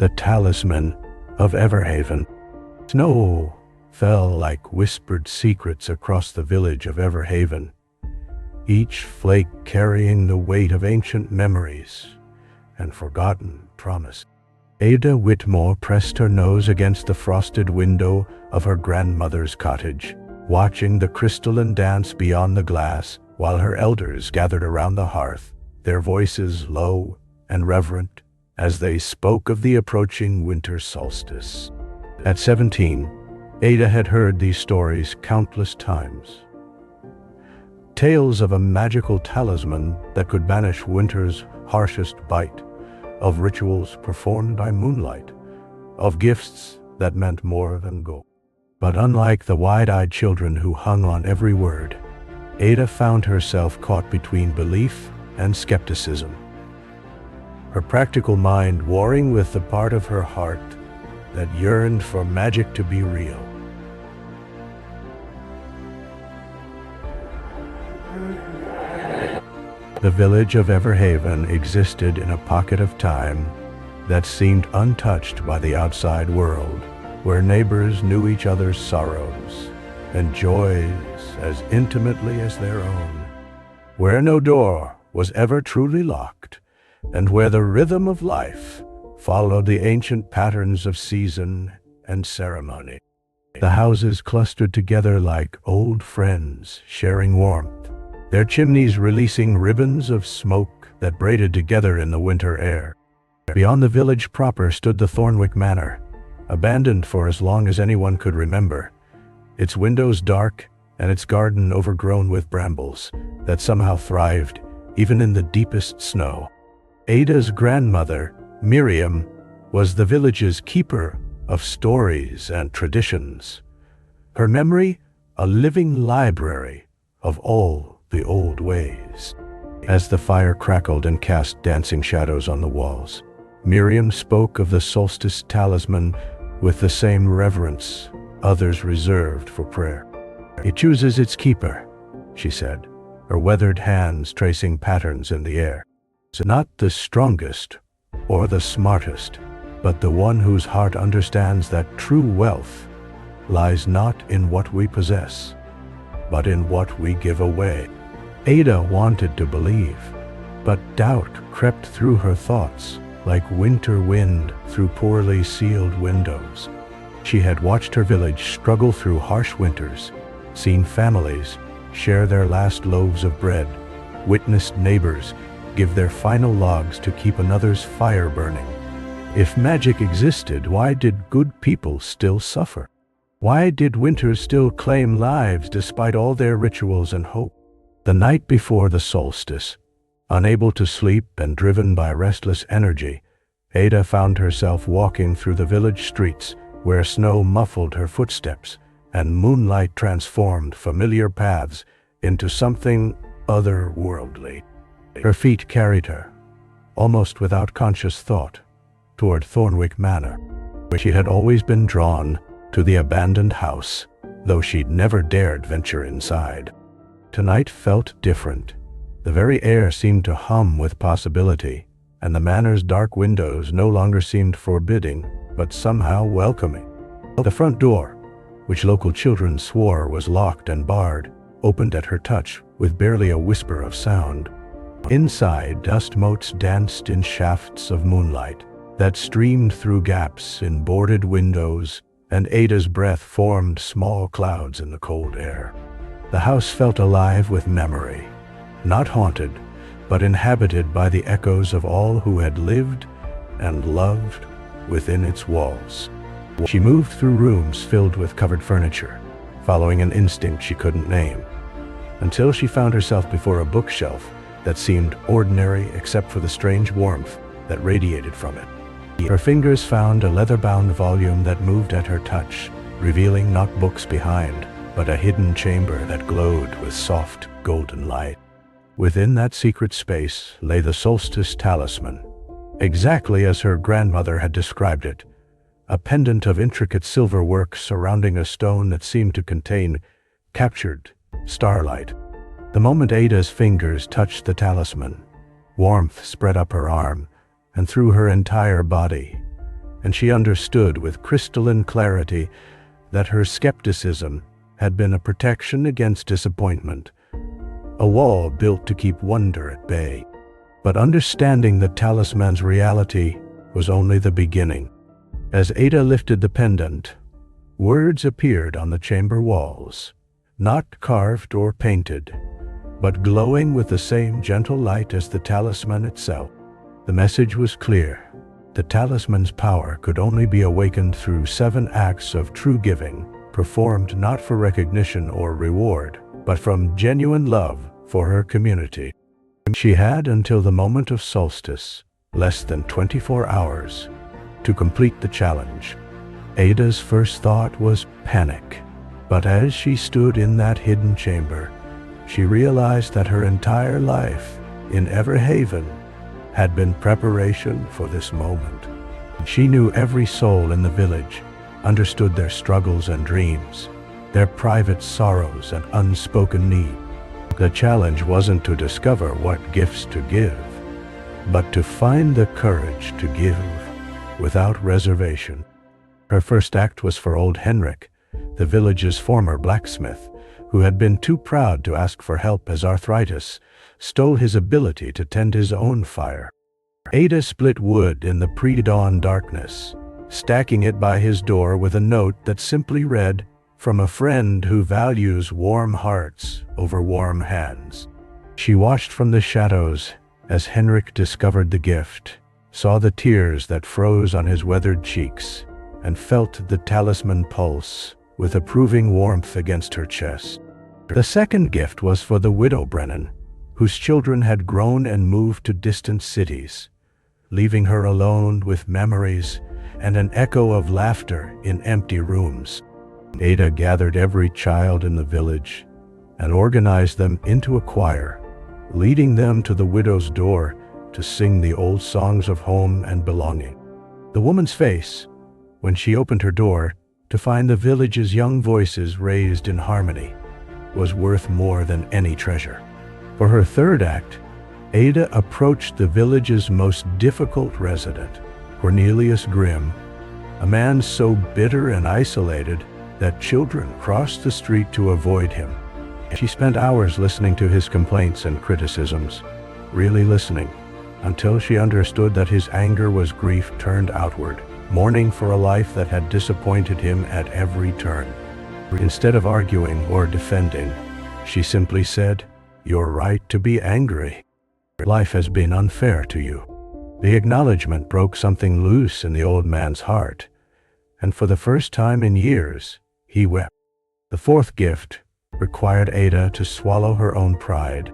the Talisman of Everhaven. Snow fell like whispered secrets across the village of Everhaven, each flake carrying the weight of ancient memories and forgotten promise. Ada Whitmore pressed her nose against the frosted window of her grandmother's cottage, watching the crystalline dance beyond the glass while her elders gathered around the hearth, their voices low and reverent as they spoke of the approaching winter solstice. At 17, Ada had heard these stories countless times. Tales of a magical talisman that could banish winter's harshest bite, of rituals performed by moonlight, of gifts that meant more than gold. But unlike the wide-eyed children who hung on every word, Ada found herself caught between belief and skepticism, her practical mind warring with the part of her heart that yearned for magic to be real. The village of Everhaven existed in a pocket of time that seemed untouched by the outside world, where neighbors knew each other's sorrows and joys as intimately as their own, where no door was ever truly locked, and where the rhythm of life followed the ancient patterns of season and ceremony. The houses clustered together like old friends, sharing warmth, their chimneys releasing ribbons of smoke that braided together in the winter air. Beyond the village proper stood the Thornwick Manor, abandoned for as long as anyone could remember, its windows dark and its garden overgrown with brambles that somehow thrived even in the deepest snow. Ada's grandmother, Miriam, was the village's keeper of stories and traditions, her memory a living library of all the old ways. As the fire crackled and cast dancing shadows on the walls, Miriam spoke of the solstice talisman with the same reverence others reserved for prayer. "It chooses its keeper," she said, her weathered hands tracing patterns in the air. "Not the strongest or the smartest, but the one whose heart understands that true wealth lies not in what we possess, but in what we give away." Ada wanted to believe, but doubt crept through her thoughts like winter wind through poorly sealed windows. She had watched her village struggle through harsh winters, seen families share their last loaves of bread, witnessed neighbors give their final logs to keep another's fire burning. If magic existed, why did good people still suffer? Why did winter still claim lives despite all their rituals and hope? The night before the solstice, unable to sleep and driven by restless energy, Ada found herself walking through the village streets where snow muffled her footsteps and moonlight transformed familiar paths into something otherworldly. Her feet carried her, almost without conscious thought, toward Thornwick Manor, where she had always been drawn to the abandoned house, though she'd never dared venture inside. Tonight felt different. The very air seemed to hum with possibility, and the manor's dark windows no longer seemed forbidding, but somehow welcoming. The front door, which local children swore was locked and barred, opened at her touch with barely a whisper of sound. Inside, dust motes danced in shafts of moonlight that streamed through gaps in boarded windows, and Ada's breath formed small clouds in the cold air. The house felt alive with memory, not haunted, but inhabited by the echoes of all who had lived and loved within its walls. She moved through rooms filled with covered furniture, following an instinct she couldn't name, until she found herself before a bookshelf that seemed ordinary except for the strange warmth that radiated from it. Her fingers found a leather-bound volume that moved at her touch, revealing not books behind, but a hidden chamber that glowed with soft, golden light. Within that secret space lay the solstice talisman, exactly as her grandmother had described it, a pendant of intricate silver work surrounding a stone that seemed to contain captured starlight. The moment Ada's fingers touched the talisman, warmth spread up her arm and through her entire body. and she understood with crystalline clarity that her skepticism had been a protection against disappointment, a wall built to keep wonder at bay. But understanding the talisman's reality was only the beginning. As Ada lifted the pendant, words appeared on the chamber walls, not carved or painted, but glowing with the same gentle light as the talisman itself. The message was clear. The talisman's power could only be awakened through 7 acts of true giving, performed not for recognition or reward, but from genuine love for her community. She had until the moment of solstice, less than 24 hours, to complete the challenge. Ada's first thought was panic, but as she stood in that hidden chamber, she realized that her entire life in Everhaven had been preparation for this moment. She knew every soul in the village, understood their struggles and dreams, their private sorrows and unspoken needs. The challenge wasn't to discover what gifts to give, but to find the courage to give without reservation. Her first act was for old Henrik, the village's former blacksmith, who had been too proud to ask for help as arthritis stole his ability to tend his own fire. Ada split wood in the pre-dawn darkness, stacking it by his door with a note that simply read, "From a friend who values warm hearts over warm hands." She watched from the shadows as Henrik discovered the gift, saw the tears that froze on his weathered cheeks, and felt the talisman pulse with approving warmth against her chest. The second gift was for the widow Brennan, whose children had grown and moved to distant cities, leaving her alone with memories and an echo of laughter in empty rooms. Ada gathered every child in the village and organized them into a choir, leading them to the widow's door to sing the old songs of home and belonging. The woman's face, when she opened her door to find the village's young voices raised in harmony, was worth more than any treasure. For her third act, Ada approached the village's most difficult resident, Cornelius Grimm, a man so bitter and isolated that children crossed the street to avoid him. She spent hours listening to his complaints and criticisms, really listening, until she understood that his anger was grief turned outward, mourning for a life that had disappointed him at every turn. Instead of arguing or defending, she simply said, "You're right to be angry. Life has been unfair to you." The acknowledgement broke something loose in the old man's heart, and for the first time in years, he wept. The fourth gift required Ada to swallow her own pride.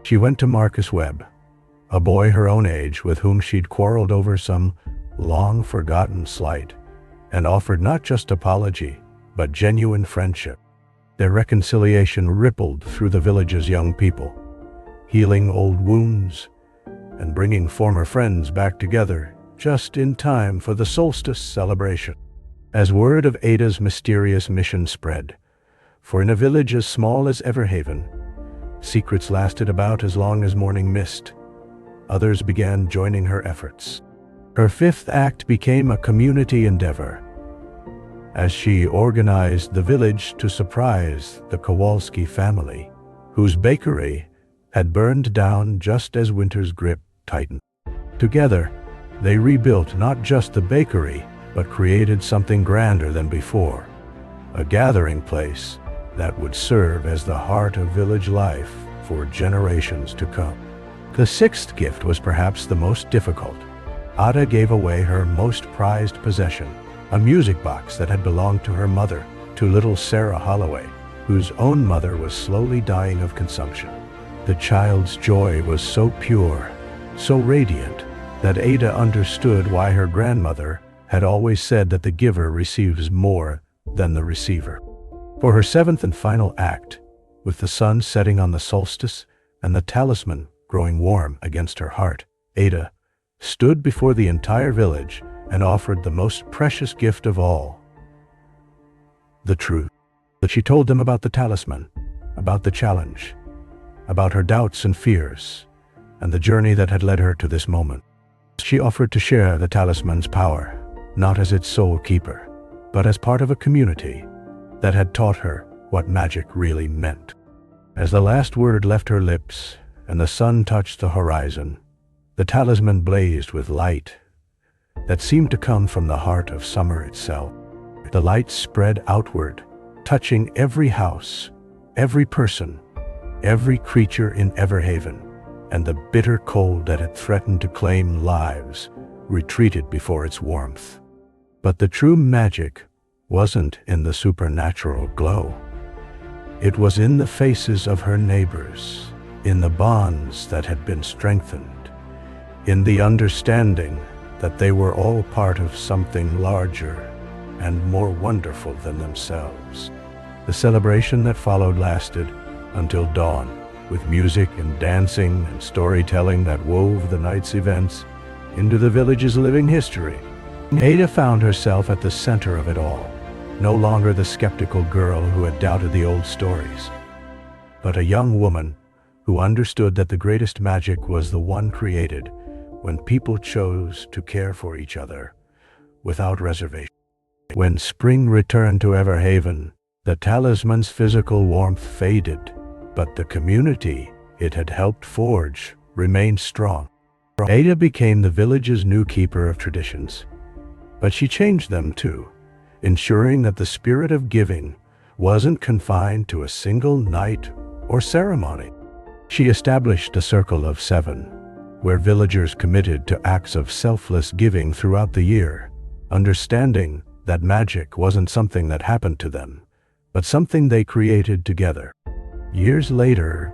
She went to Marcus Webb, a boy her own age with whom she'd quarreled over some long-forgotten slight, and offered not just apology, but genuine friendship. Their reconciliation rippled through the village's young people, healing old wounds and bringing former friends back together just in time for the solstice celebration. As word of Ada's mysterious mission spread, for in a village as small as Everhaven, secrets lasted about as long as morning mist. Others began joining her efforts. Her fifth act became a community endeavor, as she organized the village to surprise the Kowalski family, whose bakery had burned down just as winter's grip tightened. Together, they rebuilt not just the bakery, but created something grander than before, a gathering place that would serve as the heart of village life for generations to come. The sixth gift was perhaps the most difficult. Ada gave away her most prized possession, a music box that had belonged to her mother, to little Sarah Holloway, whose own mother was slowly dying of consumption. The child's joy was so pure, so radiant, that Ada understood why her grandmother had always said that the giver receives more than the receiver. For her seventh and final act, with the sun setting on the solstice and the talisman growing warm against her heart, Ada stood before the entire village and offered the most precious gift of all, the truth. She told them about the talisman, about the challenge, about her doubts and fears, and the journey that had led her to this moment. She offered to share the talisman's power, not as its sole keeper, but as part of a community that had taught her what magic really meant. As the last word left her lips and the sun touched the horizon, the talisman blazed with light that seemed to come from the heart of summer itself. The light spread outward, touching every house, every person, every creature in Everhaven, and the bitter cold that had threatened to claim lives retreated before its warmth. But the true magic wasn't in the supernatural glow. It was in the faces of her neighbors, in the bonds that had been strengthened, in the understanding that they were all part of something larger and more wonderful than themselves. The celebration that followed lasted until dawn, with music and dancing and storytelling that wove the night's events into the village's living history. Ada found herself at the center of it all, no longer the skeptical girl who had doubted the old stories, but a young woman who understood that the greatest magic was the one created when people chose to care for each other without reservation. When spring returned to Everhaven, the talisman's physical warmth faded, but the community it had helped forge remained strong. Ada became the village's new keeper of traditions, but she changed them too, ensuring that the spirit of giving wasn't confined to a single night or ceremony. She established a circle of 7, where villagers committed to acts of selfless giving throughout the year, understanding that magic wasn't something that happened to them, but something they created together. Years later,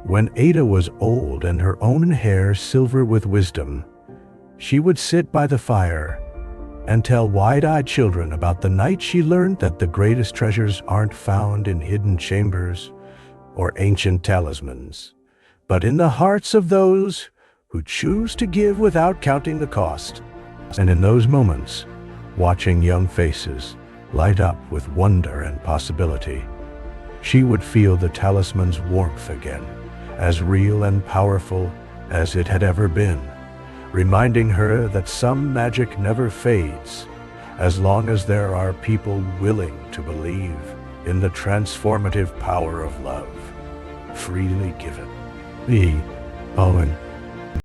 when Ada was old and her own hair silver with wisdom, she would sit by the fire and tell wide-eyed children about the night she learned that the greatest treasures aren't found in hidden chambers or ancient talismans, but in the hearts of those who choose to give without counting the cost. And in those moments, watching young faces light up with wonder and possibility, she would feel the talisman's warmth again, as real and powerful as it had ever been, reminding her that some magic never fades as long as there are people willing to believe in the transformative power of love, freely given. Owen.